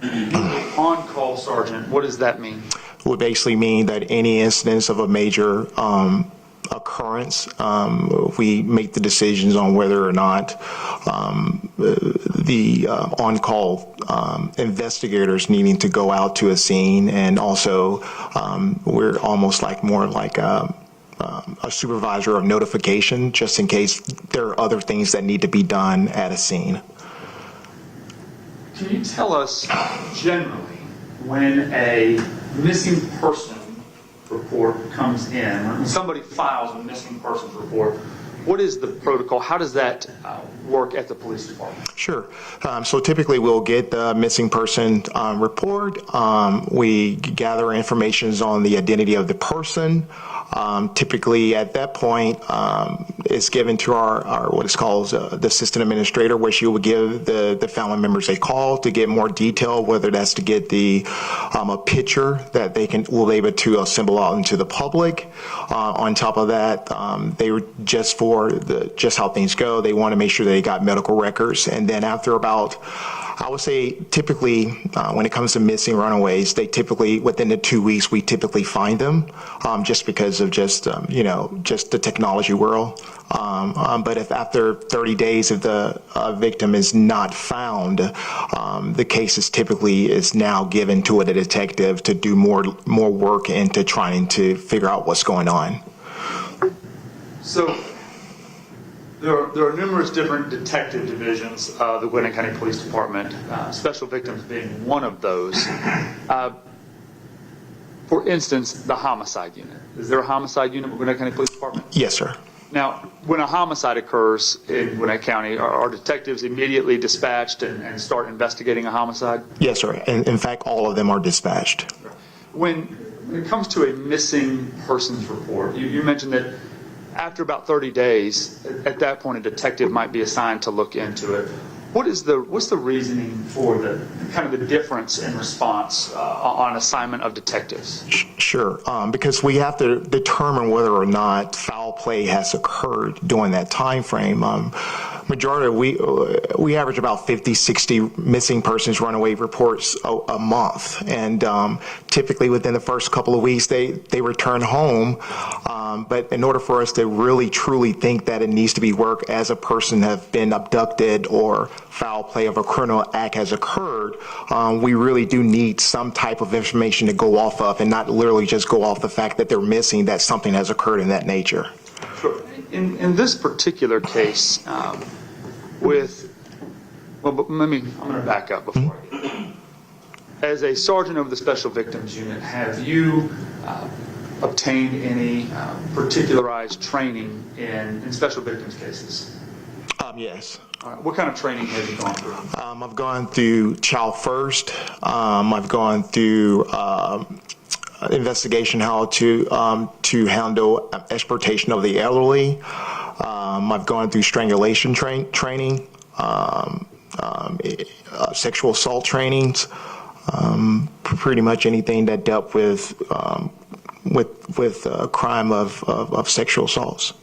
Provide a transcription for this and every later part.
On-call sergeant, what does that mean? It would basically mean that any instance of a major occurrence, we make the decisions on whether or not the on-call investigators needing to go out to a scene, and also we're almost like more like a supervisor of notification, just in case there are other things that need to be done at a scene. Can you tell us generally when a missing person report comes in, when somebody files a missing persons report, what is the protocol? How does that work at the police department? Sure. So typically we'll get the missing person report. We gather information on the identity of the person. Typically at that point, it's given to our what is called the assistant administrator, where she will give the family members a call to get more detail, whether that's to get a picture that will be able to assemble out into the public. On top of that, they were just how things go, they want to make sure they got medical records. And then after about, I would say typically when it comes to missing runaways, they typically, within the 2 weeks, we typically find them, just because of just the technology world. But if after 30 days if the victim is not found, the case is now given to a detective to do more work into trying to figure out what's going on. So there are numerous different detective divisions of the Gwinnett County Police Department, special victims being one of those. For instance, the homicide unit. Is there a homicide unit with Gwinnett County Police Department? Yes, sir. Now, when a homicide occurs in Gwinnett County, are detectives immediately dispatched and start investigating a homicide? Yes, sir. And in fact, all of them are dispatched. When it comes to a missing persons report, you mentioned that after about 30 days, at that point, a detective might be assigned to look into it. What's the reasoning for the difference in response on assignment of detectives? Sure, because we have to determine whether or not foul play has occurred during that time frame. Majority, we average about 50, 60 missing persons runaway reports a month, and typically within the first couple of weeks they return home. But in order for us to really truly think that it needs to be work as a person has been abducted or foul play of a criminal act has occurred, we really do need some type of information to go off of, and not literally just go off the fact that they're missing, that something has occurred in that nature. Sure. In this particular case, I'm going to back up before I get there. As a sergeant of the Special Victims Unit, have you obtained any particularized training in special victims cases? Yes. All right. What kind of training have you gone through? I've gone through Child First. I've gone through investigation how to handle exploitation of the elderly. I've gone through strangulation training, sexual assault trainings, pretty much anything that dealt with crime of sexual assaults.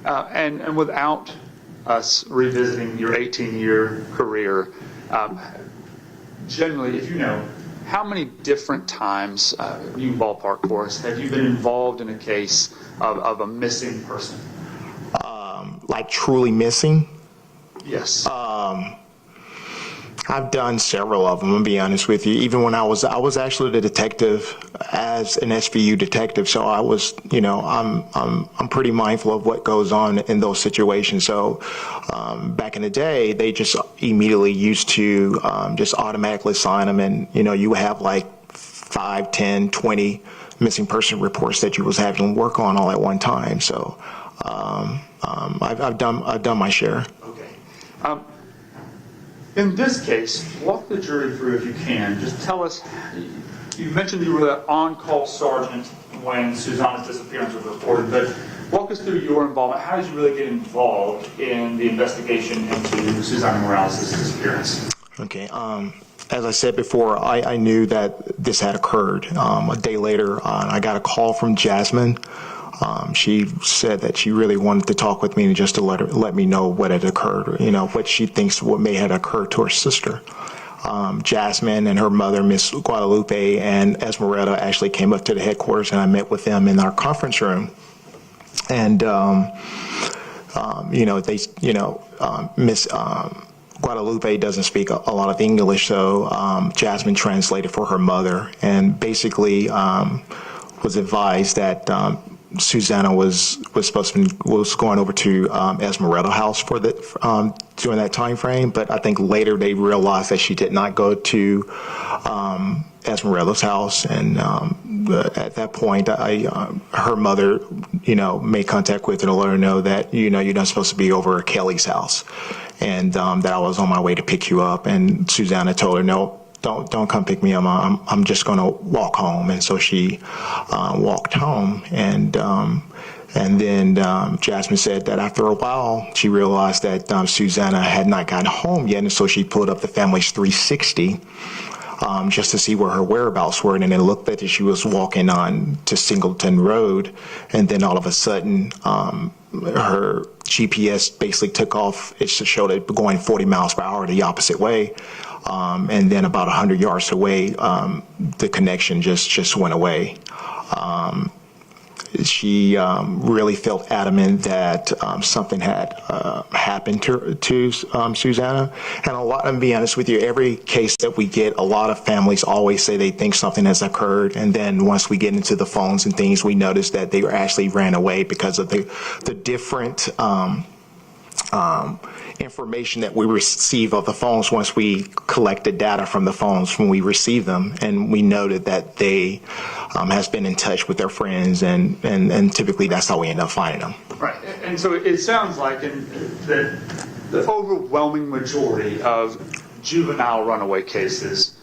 And without us revisiting your 18-year career, generally, if you know, how many different times, you can ballpark for us, have you been involved in a case of a missing person? Like truly missing? Yes. I've done several of them, to be honest with you. Even when I was actually the detective as an SVU detective, so I was, I'm pretty mindful of what goes on in those situations. So back in the day, they just immediately used to just automatically assign them, and you have like 5, 10, 20 missing person reports that you was having to work on all at one time. So I've done my share. Okay. In this case, walk the jury through, if you can. Just tell us, you mentioned you were the on-call sergeant when Susana's disappearance was reported, but walk us through your involvement. How did you really get involved in the investigation into Susana Morales' disappearance? Okay. As I said before, I knew that this had occurred. A day later, I got a call from Jasmine. She said that she really wanted to talk with me and just to let me know what had occurred, what she thinks what may have occurred to her sister. Jasmine and her mother, Miss Guadalupe, and Esmeralda actually came up to the headquarters, and I met with them in our conference room. And, Miss Guadalupe doesn't speak a lot of English, so Jasmine translated for her mother, and basically was advised that Susana was going over to Esmeralda House for during that time frame, but I think later they realized that she did not go to Esmeralda's house, and at that point, her mother, made contact with her to let her know that you're not supposed to be over at Kelly's house, and that I was on my way to pick you up, and Susana told her, no, don't come pick me up. I'm just going to walk home. And so she walked home, and then Jasmine said that after a while she realized that Susana had not gotten home yet, and so she pulled up the family's 360 just to see where her whereabouts were, and then it looked that she was walking on to Singleton Road, and then all of a sudden her GPS basically took off. It showed it going 40 miles per hour the opposite way. And then about 100 yards away, the connection just went away. She really felt adamant that something had happened to Susana. And I'm be honest with you, every case that we get, a lot of families always say they think something has occurred. And then once we get into the phones and things, we notice that they actually ran away because of the different information that we receive of the phones once we collected data from the phones when we received them, and we noted that they has been in touch with their friends, and typically that's how we end up finding them. Right, and so it sounds like that the overwhelming majority of juvenile runaway cases,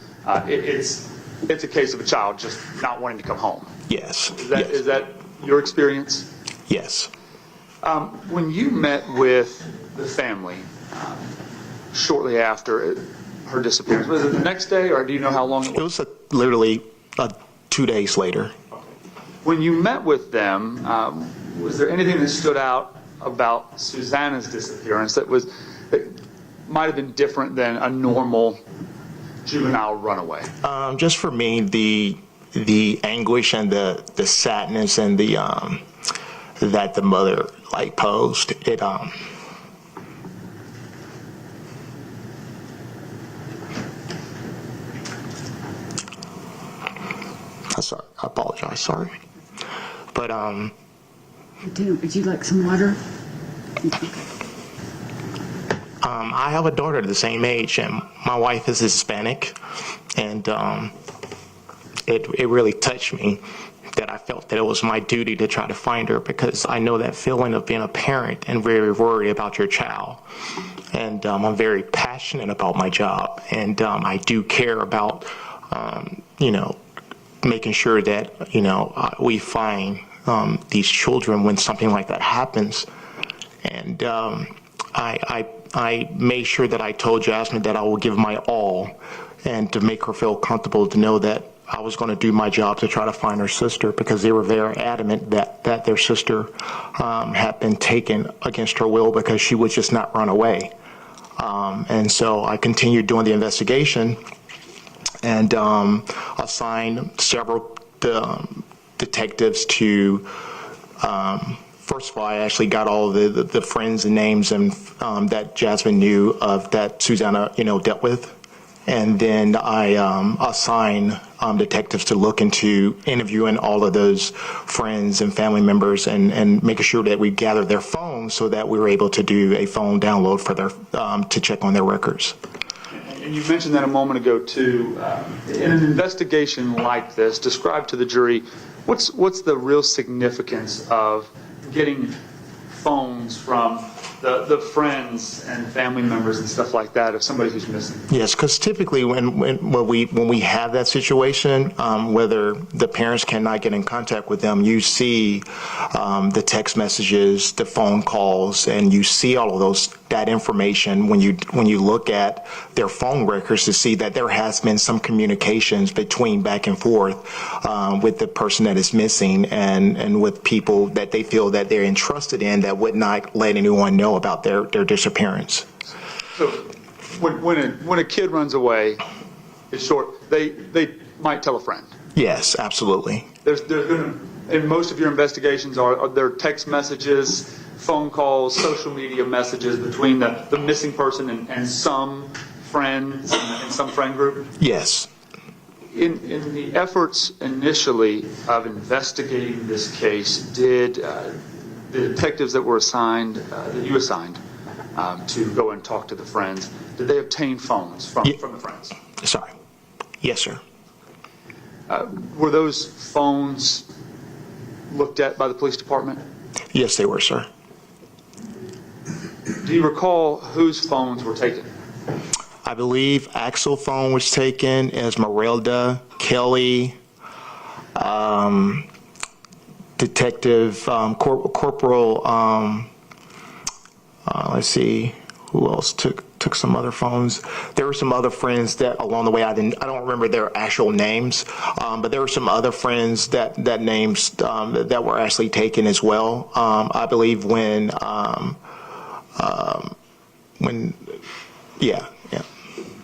it's a case of a child just not wanting to come home. Yes. Is that your experience? Yes. When you met with the family shortly after her disappearance, was it the next day, or do you know how long it was? It was literally 2 days later. When you met with them, was there anything that stood out about Susana's disappearance that might have been different than a normal juvenile runaway? Just for me, the anguish and the sadness and the that the mother posed it. Sorry, I apologize. Sorry, but Would you like some water? I have a daughter the same age, and my wife is Hispanic, and it really touched me that I felt that it was my duty to try to find her, because I know that feeling of being a parent and very worried about your child. And I'm very passionate about my job, and I do care about, making sure that, we find these children when something like that happens. And I made sure that I told Jasmine that I will give my all, and to make her feel comfortable to know that I was going to do my job to try to find her sister, because they were very adamant that their sister had been taken against her will because she would just not run away. And so I continued doing the investigation, and assigned several detectives to, first of all, I actually got all the friends and names and that Jasmine knew of that Susana, dealt with. And then I assigned detectives to look into interviewing all of those friends and family members, and making sure that we gathered their phones so that we were able to do a phone download for their to check on their records. And you mentioned that a moment ago too. In an investigation like this, describe to the jury what's the real significance of getting phones from the friends and family members and stuff like that of somebody who's missing? Yes, because typically when we have that situation, whether the parents cannot get in contact with them, you see the text messages, the phone calls, and you see all of that information when you look at their phone records to see that there has been some communications between back and forth with the person that is missing, and with people that they feel that they're entrusted in that would not let anyone know about their disappearance. So when a kid runs away, it's short. They might tell a friend. Yes, absolutely. There's going to, in most of your investigations, are there text messages, phone calls, social media messages between the missing person and some friends and some friend group? Yes. In the efforts initially of investigating this case, did the detectives that were assigned, that you assigned to go and talk to the friends, did they obtain phones from the friends? Sorry. Yes, sir. Were those phones looked at by the police department? Yes, they were, sir. Do you recall whose phones were taken? I believe Axel's phone was taken, Esmeralda, Kelly, Detective Corporal. Let's see, who else took some other phones. There were some other friends that along the way I don't remember their actual names, but there were some other friends that names that were actually taken as well. I believe yeah.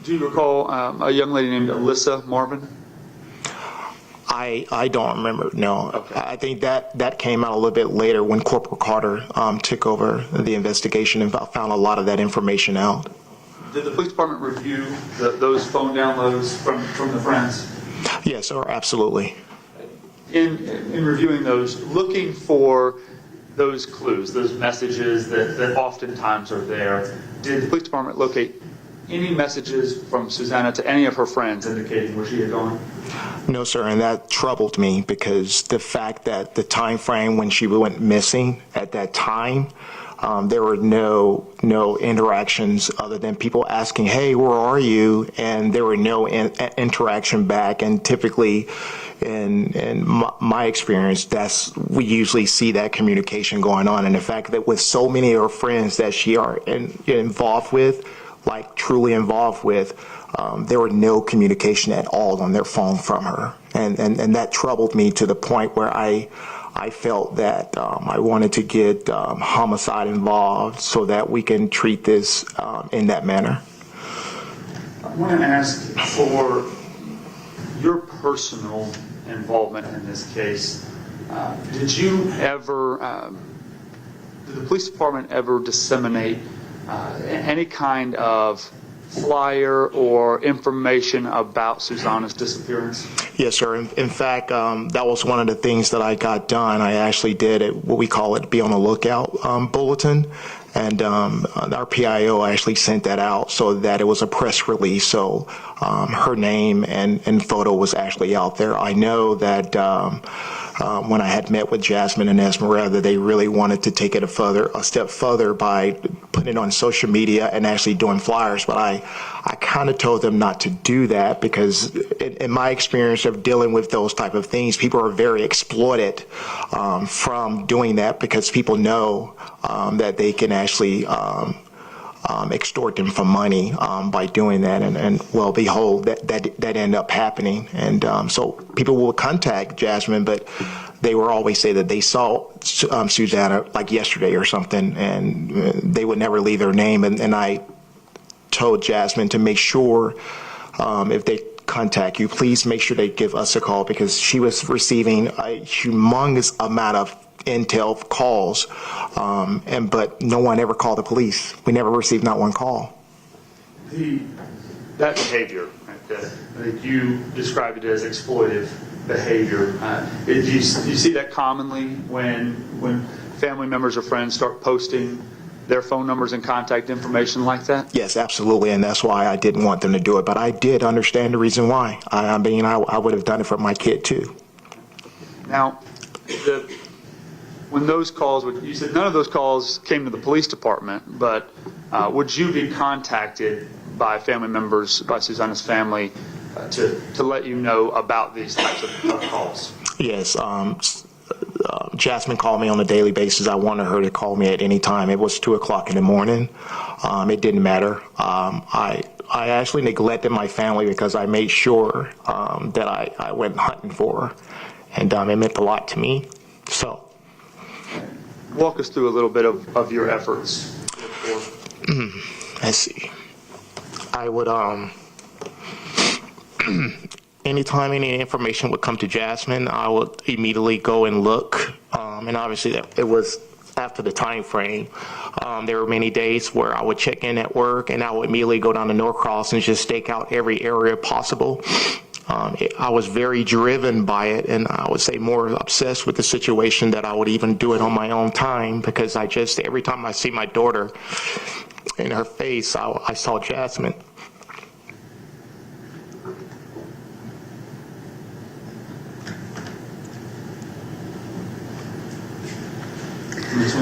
Do you recall a young lady named Alyssa Marvin? I don't remember, no. Okay. I think that came out a little bit later when Corporal Carter took over the investigation and found a lot of that information out. Did the police department review those phone downloads from the friends? Yes, sir, absolutely. In reviewing those, looking for those clues, those messages that oftentimes are there, did the police department locate any messages from Susana to any of her friends indicating where she had gone? No, sir, and that troubled me because the fact that the time frame when she went missing at that time, there were no interactions other than people asking, "Hey, where are you?" And there were no interaction back. And typically, in my experience, we usually see that communication going on. And the fact that with so many of her friends that she are involved with, like truly involved with, there were no communication at all on their phone from her. And that troubled me to the point where I felt that I wanted to get homicide involved so that we can treat this in that manner. I want to ask for your personal involvement in this case. Did the police department ever disseminate any kind of flyer or information about Susana's disappearance? Yes, sir. In fact, that was one of the things that I got done. I actually did what we call it, be on the lookout bulletin. And our PIO actually sent that out so that it was a press release. So her name and photo was actually out there. I know that when I had met with Jasmine and Esmeralda, they really wanted to take it a step further by putting it on social media and actually doing flyers. But I kind of told them not to do that because in my experience of dealing with those type of things, people are very exploited from doing that because people know that they can actually extort them for money by doing that, and well, behold, that ended up happening, and so people will contact Jasmine, but they will always say that they saw Susana like yesterday or something, and they would never leave their name, and I told Jasmine to make sure if they contact you, please make sure they give us a call because she was receiving a humongous amount of intel calls, but no one ever called the police. We never received not one call. That behavior, that you described it as exploitive behavior, do you see that commonly when family members or friends start posting their phone numbers and contact information like that? Yes, absolutely, and that's why I didn't want them to do it, but I did understand the reason why. I mean, I would have done it for my kid too. Now, when those calls, you said none of those calls came to the police department, but would you be contacted by family members, by Susana's family, to let you know about these types of calls? Yes, Jasmine called me on a daily basis. I wanted her to call me at any time. It was 2:00 in the morning. It didn't matter. I actually neglected my family because I made sure that I went hunting for her, and it meant a lot to me. So. Walk us through a little bit of your efforts. Let's see. I would, anytime any information would come to Jasmine, I would immediately go and look. And obviously it was after the time frame. There were many days where I would check in at work and I would immediately go down to Norcross and just stake out every area possible. I was very driven by it, and I would say more obsessed with the situation that I would even do it on my own time, because every time I see my daughter in her face, I saw Jasmine.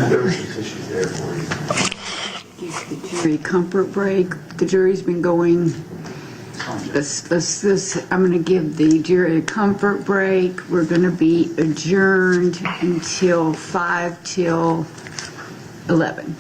There was some issues there for you. Give the jury comfort break. The jury's been going. I'm going to give the jury a comfort break. We're going to be adjourned until 5 till 11.